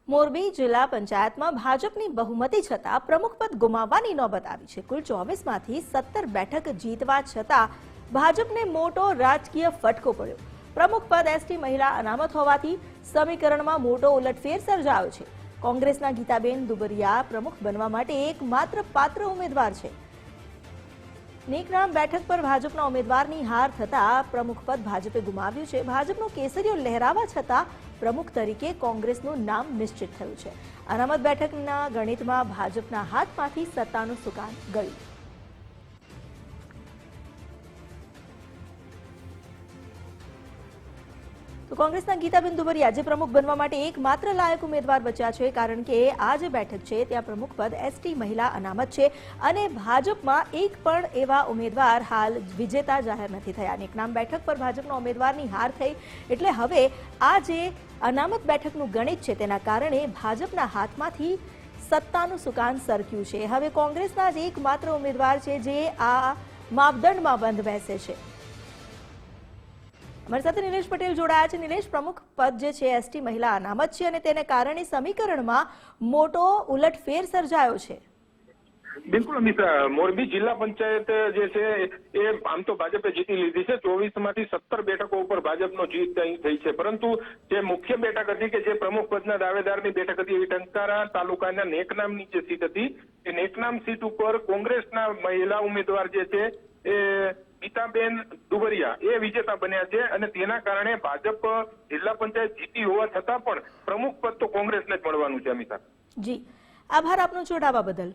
મોરબી જિલ્લા પંચાયતમાં ભાજપની બહુમતી છતાં પ્રમુખ પદ ગુમાવવાની નોબત આવી છે। કુલ 24માંથી 17 બેઠક જીતવા છતાં ભાજપને મોટો રાજકીય ફટકો પડ્યો। પ્રમુખ પદ એસટી મહિલા અનામત હોવાથી સમીકરણમાં મોટો ઉલટફેર સર્જાયો છે। કોંગ્રેસના ગીતાબેન દુબરિયા પ્રમુખ બનવા માટે એકમાત્ર પાત્ર ઉમેદવાર છે। નેકનામ બેઠક પર ભાજપના ઉમેદવારની હાર થતા પ્રમુખ પદ ભાજપે ગુમાવ્યું છે। ભાજપનો કેસરીઓ લહેરાવા છતાં પ્રમુખ તરીકે કોંગ્રેસનું નામ નિશ્ચિત થયું છે। અનામત બેઠકના ગણિતમાં ભાજપના હાથમાંથી સત્તાનું સુકાન ગયું। તો કોંગ્રેસના ગીતાબેન દુબરિયા જે પ્રમુખ બનવા માટે એકમાત્ર લાયક ઉમેદવાર બચ્યા છે, કારણ કે આ જે બેઠક છે ત્યાં પ્રમુખ પદ એસટી મહિલા અનામત છે અને ભાજપમાં એક પણ એવા ઉમેદવાર હાલ વિજેતા જાહેર નથી થયા। નેકનામ બેઠક પર ભાજપના ઉમેદવારની હાર થઈ એટલે હવે આ જે અનામત બેઠકનું ગણિત છે તેના કારણે ભાજપના હાથમાંથી સત્તાનું સુકાન સરક્યું છે। હવે કોંગ્રેસના જ એકમાત્ર ઉમેદવાર છે જે આ માપદંડમાં બંધ બેસે છે। અમારી સાથે નિલેશ પટેલ જોડાયા છે। નિલેશ, પ્રમુખ પદ જે છે એસટી મહિલા અનામત છે અને તેને કારણે સમીકરણમાં મોટો ઉલટફેર સર્જાયો છે। બિલકુલ અમિતા, મોરબી જિલ્લા પંચાયત જે છે એ આમ તો ભાજપે જીતી લીધી છે। 24માંથી 17 બેઠકો ઉપર ભાજપનો જીત થઈ છે, પરંતુ જે મુખ્ય બેઠક હતી કે જે પ્રમુખ પદના દાવેદારની બેઠક હતી એવી ટંકારા તાલુકાના નેકનામની જે સીટ હતી એ નેકનામ સીટ ઉપર કોંગ્રેસના મહિલા ઉમેદવાર જે છે એ ગીતાબેન દુબરિયા એ વિજેતા બન્યા છે અને તેના કારણે ભાજપ જિલ્લા પંચાયત જીતી હોવા છતાં પણ પ્રમુખ પદ તો કોંગ્રેસને જ મળવાનું છે। અમિતા જી, આભાર આપનો જોડાવા બદલ।